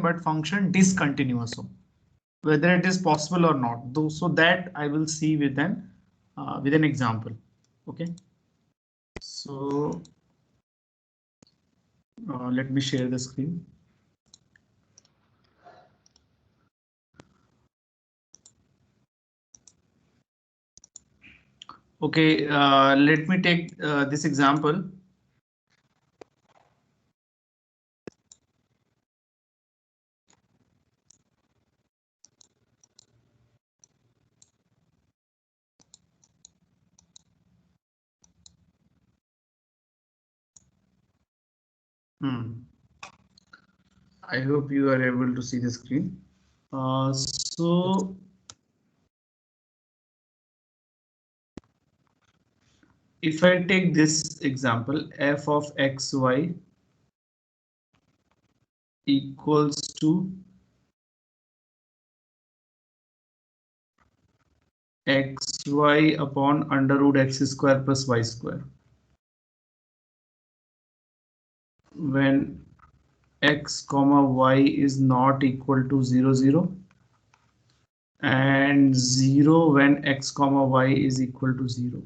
but function discontinuous हो, whether it is possible or not. Though, so that I will see with an example. Okay, so let me share the screen. Okay, let me take this example. I hope you are able to see the screen. So if I take this example, f of xy equals to xy upon under root x square plus y square, when x comma y is not equal to 0 0 and 0 when x comma y is equal to 0.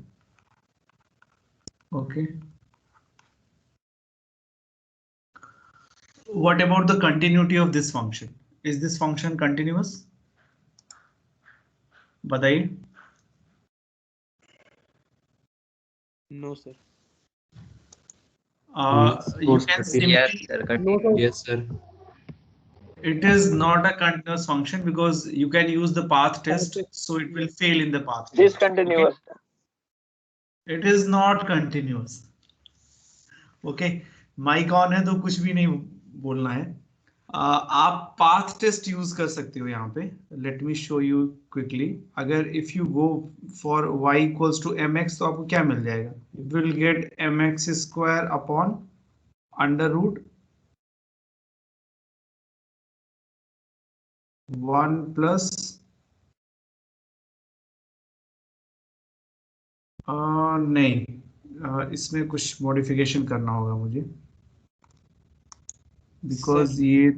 Okay, what about the continuity of this function? Is this function continuous? बताइए. No, sir. You can simply, Yes, sir. it is not a continuous function because you can use the path test, so it will fail in the path test. Discontinuous. Okay? It is not continuous. Okay, mic on है तो कुछ भी नहीं बोलना है. आप path test use कर सकते हो यहाँ पे. Let me show you quickly. अगर if you go for y equals to mx तो आपको क्या मिल जाएगा? You will get mx square upon under root 1 plus नहीं, इसमें कुछ मॉडिफिकेशन करना होगा मुझे, बिकॉज ये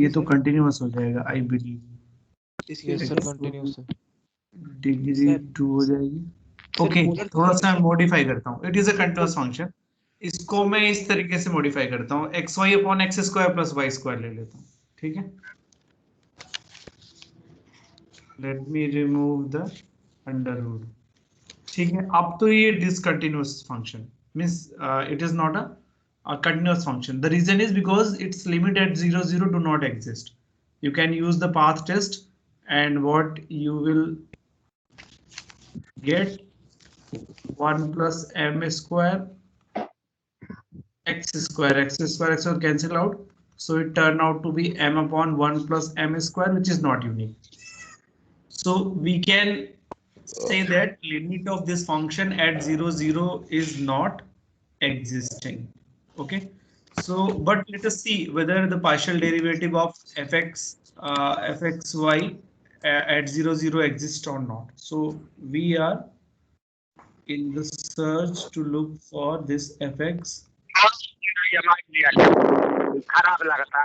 तो कंटिन्यूअस हो जाएगा. आई बिलीव डिग्री 2 हो जाएगी. ओके, थोड़ा सा मॉडिफाई करता हूँ. It is a continuous function. इसको मैं इस तरीके से मॉडिफाई करता हूँ, x y upon x square plus y square ले लेता हूँ. ठीक है, let me remove the under root. ठीक है, अब तो ये discontinuous function means it is not a continuous function. The reason is because its limit at 0 0 do not exist. You can use the path test and what you will get 1 plus m square x square cancel out, so it turned out to be m upon 1 plus m square, which is not unique. So we can say that limit of this function at 0 0 is not existing. Okay, so but let us see whether the partial derivative of fxy at 0 0 exists or not. So we are in the search to look for this fx. खराब लगता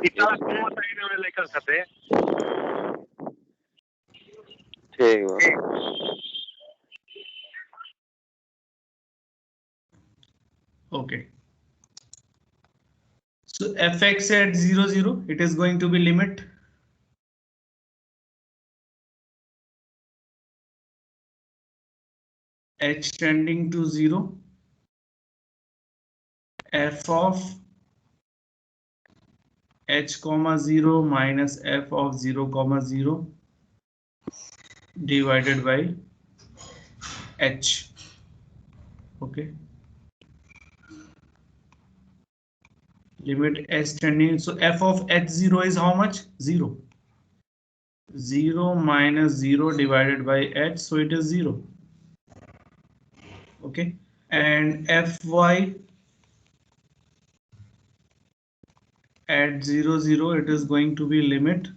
इतना smooth आईने में लेकर सकते. ठीक है. Okay, so fx at 0 0, it is going to be limit h tending to 0 f of h comma 0 minus f of 0 comma 0 divided by h. Okay, limit h tending, so f of h0 is how much? 0. 0 minus 0 divided by h, so it is 0. Okay, and fy at 0 0, it is going to be limit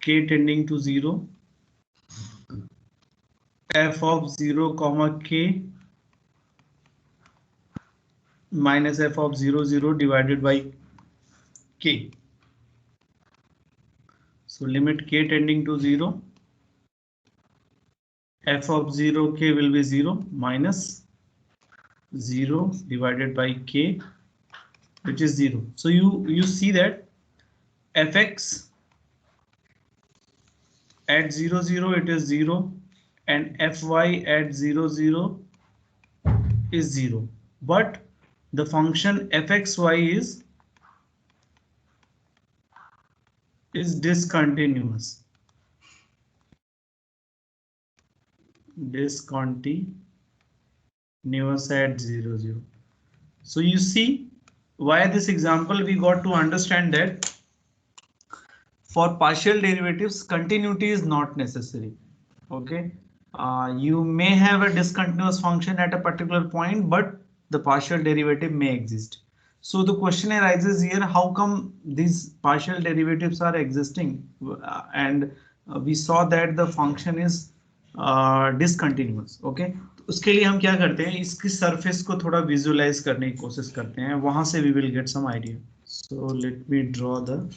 k tending to 0 f of 0 comma k minus f of 0, 0 divided by k. So limit k tending to 0, f of 0 k will be 0 minus 0 divided by k, which is 0. So you see that fx at 0, 0 it is 0 and fy at 0, 0 is 0, but the function fxy is discontinuous. Discontinuous at 0, 0. So you see why this example we got to understand that for partial derivatives continuity is not necessary. Okay, you may have a discontinuous function at a particular point, but the partial derivative may exist. So the question arises here, how come these partial derivatives are existing? And we saw that the function is discontinuous. Okay, उसके लिए हम क्या करते हैं, इसकी surface को थोड़ा visualise करने की कोशिश करते हैं, वहां से we will get some idea. So let me draw the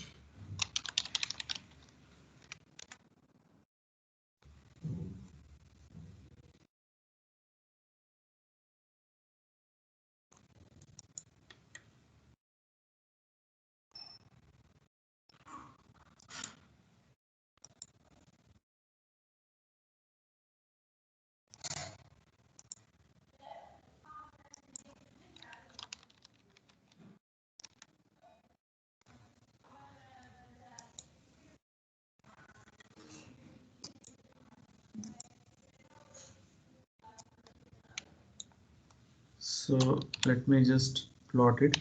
so let me just plot it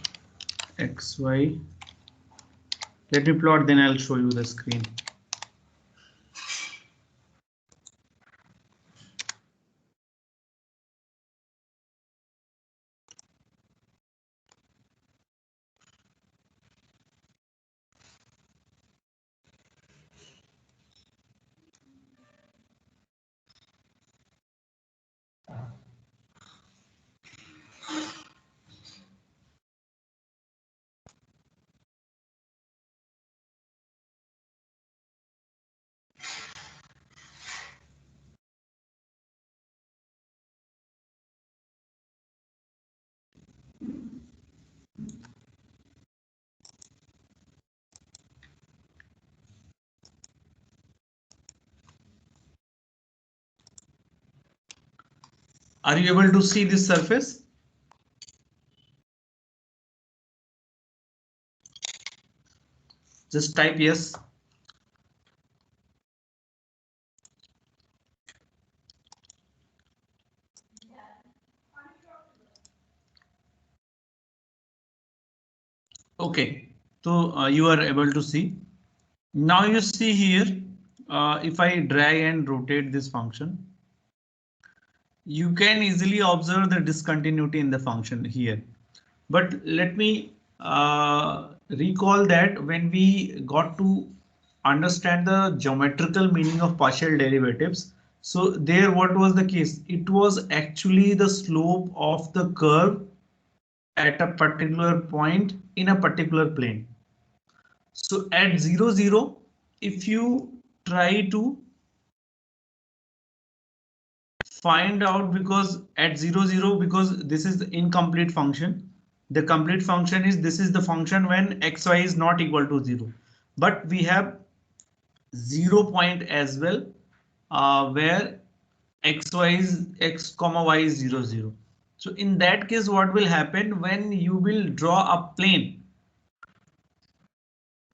xy. Let me plot, then I'll show you the screen. Are you able to see this surface? Just type yes. Okay, so you are able to see. Now you see here, if I drag and rotate this function, you can easily observe the discontinuity in the function here. But let me recall that when we got to understand the geometrical meaning of partial derivatives, so there what was the case? It was actually the slope of the curve at a particular point in a particular plane. So at 0, 0, if you try to find out, because at 0, 0, because this is the incomplete function, the complete function is this is the function when xy is not equal to 0, but we have 0 point as well, where xy is x comma y is 0, 0. So in that case, what will happen when you will draw a plane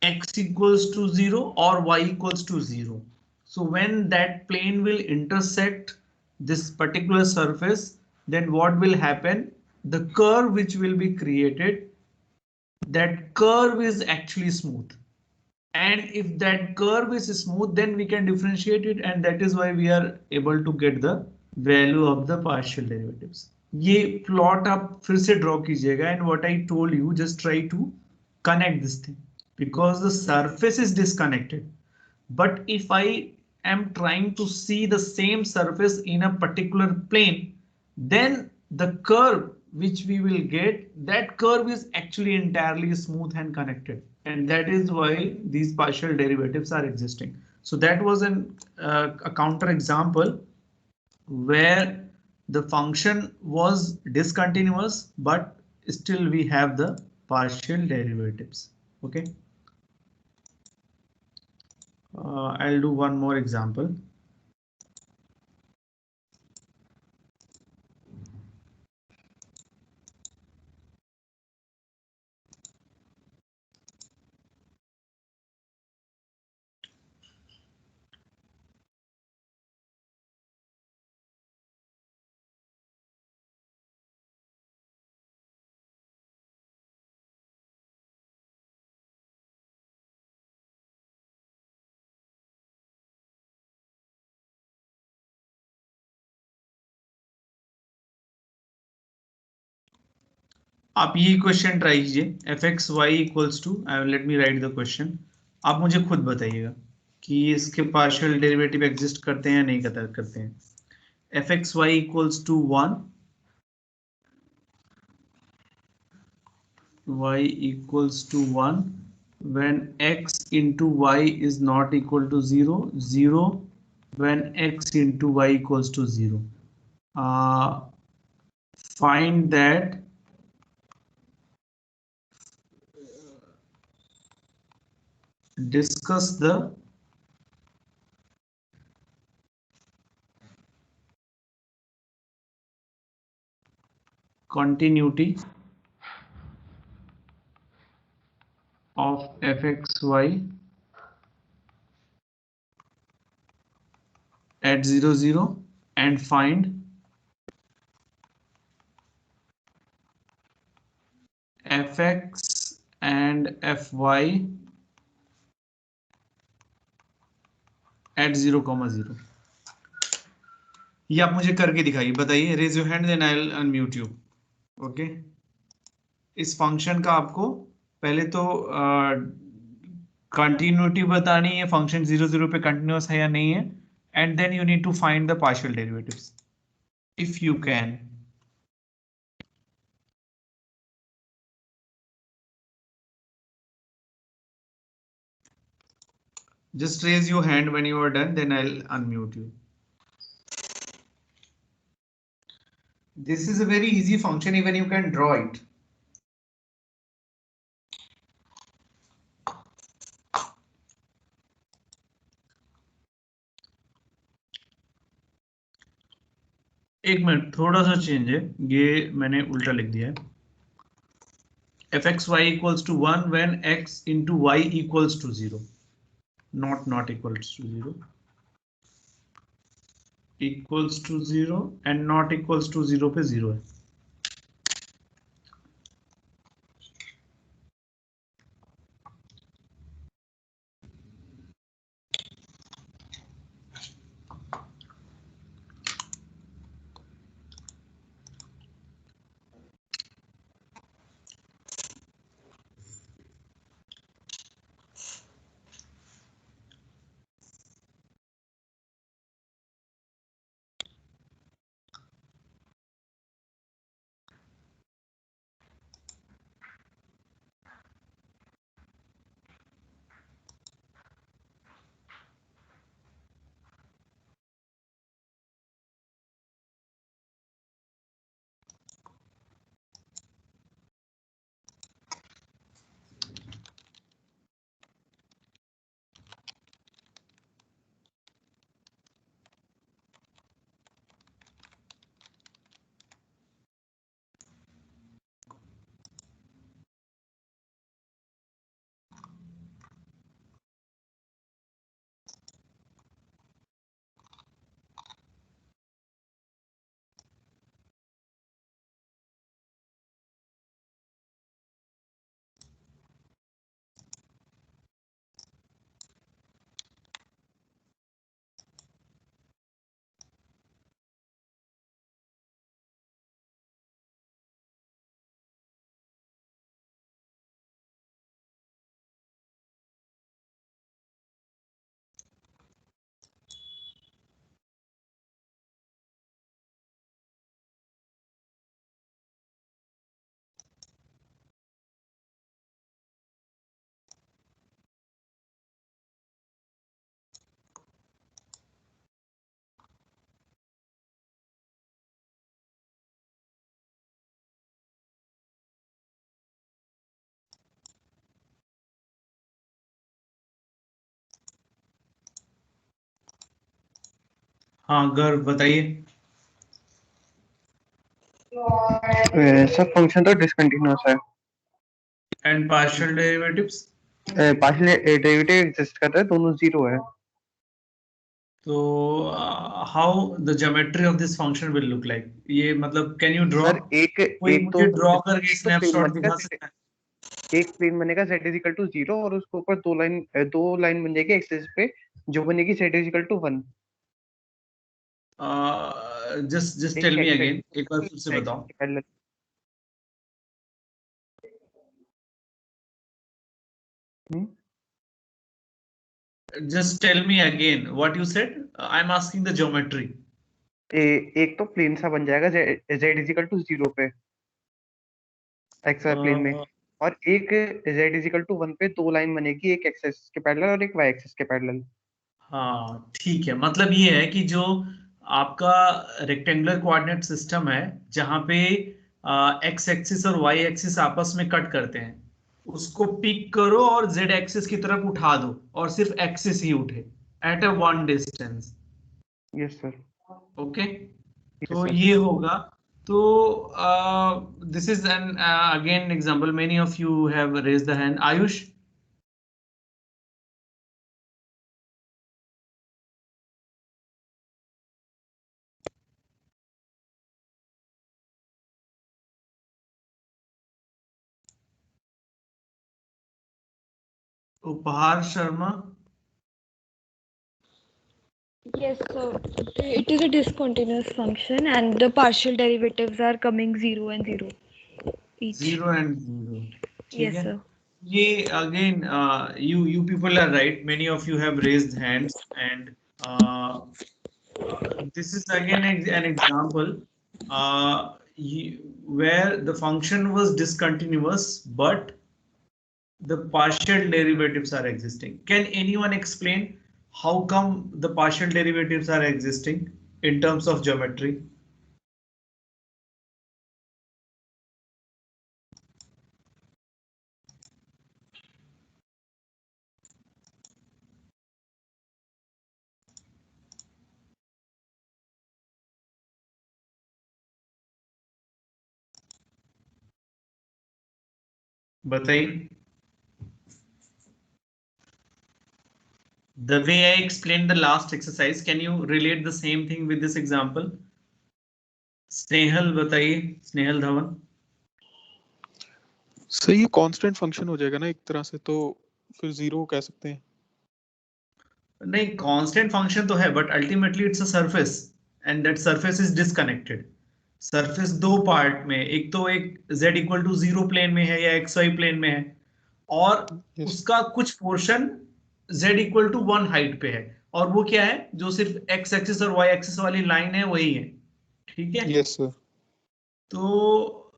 x equals to 0 or y equals to 0? So when that plane will intersect this particular surface, then what will happen? The curve which will be created, that curve is actually smooth. And if that curve is smooth, then we can differentiate it, and that is why we are able to get the value of the partial derivatives. ये plot आप फिर से draw कीजिएगा, and what I told you, just try to connect this thing, because the surface is disconnected. But if I am trying to see the same surface in a particular plane, then the curve which we will get, that curve is actually entirely smooth and connected, and that is why these partial derivatives are existing. So that was a counter example where the function was discontinuous, but still we have the partial derivatives. Okay. I'll do one more example. आप ये question try कीजिए f x y equals to, let me write the question. आप मुझे खुद बताइएगा कि इसके partial derivative exist करते हैं या नहीं करते हैं. F x y equals to 1, y equals to 1 when x into y is not equal to 0, 0 when x into y equals to 0. Find that discuss the continuity of fxy at 0, 0 and find fx and fy at 0, 0. ये आप मुझे करके दिखाइए, बताइए. Raise your hand then I will unmute you. Okay. इस function का आपको पहले तो कंटिन्यूटी बतानी है, फंक्शन 0, 0 पे कंटिन्यूअस है या नहीं है, and then you need to find the partial derivatives if you can. Just raise your hand when you are done, then I'll unmute you. This is a very easy function, even you can draw it. एक minute, थोड़ा सा change है, ये मैंने उल्टा लिख दिया है. fxy equals to 1 when x into y equals to 0, not equals to 0, equals to 0 and not equals to 0 पे 0 है. हाँ गर्व बताइए। सब फंक्शन तो डिसकंटिन्यूअस है। And partial derivatives? Partial derivative exist कर रहा है, दोनों जीरो है। तो how the geometry of this function will look like? ये मतलब कैन यू ड्रॉ? सर कोई एक मुझे ड्रॉ करके प्लेन स्नैपशॉट बनेगा, दिखा सकता है? एक प्लेन बनेगा z इज इक्वल टू 0 और उसके ऊपर दो लाइन बन जाएगी एक्सिस पे जो बनेगी z is equal to 1। Just एक टेल मी x अगेन, एक बार फिर से एक्सिस बताओ। के parallel. Just tell me again what you said. I'm asking the geometry. एक तो प्लेन सा बन जाएगा z इज इक्वल टू 0 पे एक्स प्लेन में, और एक z इज इक्वल टू 1 पे दो लाइन बनेगी, एक एक्सिस के पैरेलल और एक y एक्सिस के पैरेलल। हाँ ठीक है, मतलब ये है कि जो आपका रेक्टेंगुलर कोऑर्डिनेट सिस्टम है जहां पे एक्स एक्सिस और वाई एक्सिस आपस में कट करते हैं, उसको पिक करो और जेड एक्सिस की तरफ उठा दो और सिर्फ एक्सिस ही उठे at a one distance. Yes sir. Okay, yes तो सर। ये होगा। तो this is an again example, many of you have raised the hand. Ayush? उपहार Sharma? Yes, so it is a discontinuous function and the partial derivatives are coming 0 and 0 each. 0 and 0, ठीक Yes, है। sir. ये again, you people are right, many of you have raised hands, and this is again an example where the function was discontinuous but the partial derivatives are existing. Can anyone explain how come the partial derivatives are existing in terms of geometry? बताइए। The way I explained the last exercise, can you relate the same thing with this example? Snehal बताइए, Snehal Dhawan. Sir ये constant function हो जाएगा ना एक तरह से, तो फिर जीरो कह सकते हैं। नहीं, कांस्टेंट फंक्शन तो है but ultimately it's a surface and that surface is disconnected. Surface दो पार्ट में, एक तो एक z इक्वल टू 0 प्लेन में है या xy प्लेन में है, और उसका कुछ portion z equal to 1 height पे है, और वो क्या है, जो सिर्फ x एक्सिस और y एक्सिस वाली लाइन है वही है, ठीक है। Yes sir. तो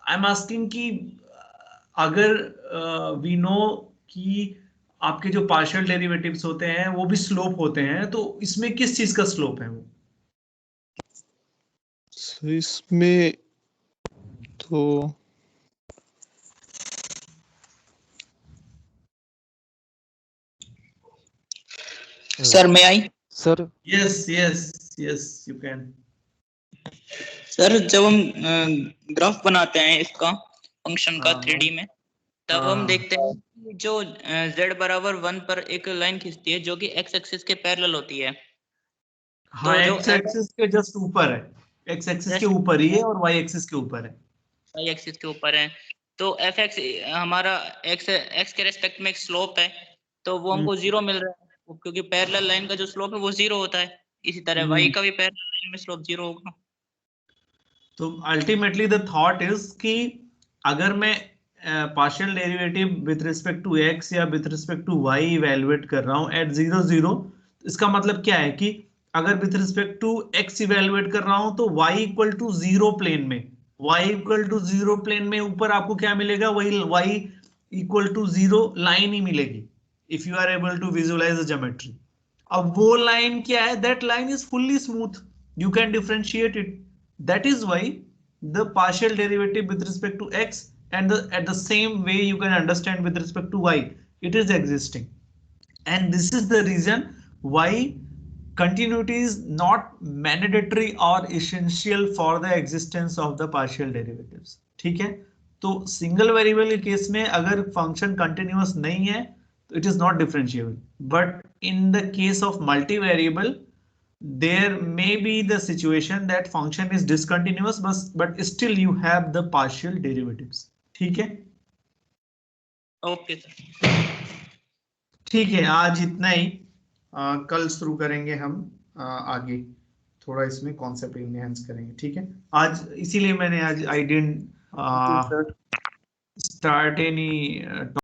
आई एम आस्किंग कि अगर वी नो कि आपके जो पार्शियल डेरिवेटिव्स होते हैं वो भी स्लोप होते हैं, तो इसमें किस चीज का स्लोप है वो? इसमें तो सर मैं I sir yes yes yes you can. Sir जब हम ग्राफ बनाते हैं इसका फंक्शन का 3D में, तब हम देखते हैं कि जो z बराबर 1 पर एक लाइन खींचती है जो कि x एक्सिस के पैरेलल होती है। हाँ, तो जो एक्स एक्सिस के जस्ट ऊपर है, एक्स एक्सिस के ऊपर ही है और वाई एक्सिस के ऊपर है। y एक्सिस के ऊपर है, तो fx हमारा x के रेस्पेक्ट में एक स्लोप है, तो वो हमको 0 मिल रहा है क्योंकि पैरेलल लाइन का जो स्लोप है वो 0 होता है। इसी तरह y का भी पैरेलल लाइन में स्लोप 0 होगा। तो अल्टीमेटली द थॉट इज कि अगर मैं partial derivative with respect to x या with respect to y evaluate कर रहा हूं एट 0 0, इसका मतलब क्या है कि अगर with respect to x evaluate कर रहा हूं तो y इक्वल टू 0 प्लेन में, y इक्वल टू 0 प्लेन में ऊपर आपको क्या मिलेगा, वही y इक्वल टू 0 लाइन ही मिलेगी, if you are able to visualize the geometry. अब वो लाइन क्या है, that line is fully smooth, you can differentiate it. That is why the partial derivative with respect to x and at the same way you can understand with respect to y, it is existing, and this is the reason why continuity is not mandatory or essential for the existence of the partial derivatives. ठीक है, तो single variable के case में अगर function continuous नहीं है तो it is not differentiable, but in the case of multi variable there may be the situation that function is discontinuous but still you have the partial derivatives. ठीक है, okay sir, ठीक है, आज इतना ही। कल शुरू करेंगे हम आगे थोड़ा इसमें कॉन्सेप्ट इनहेंस करेंगे। ठीक है, आज इसीलिए मैंने आज आई डिडंट स्टार्ट एनी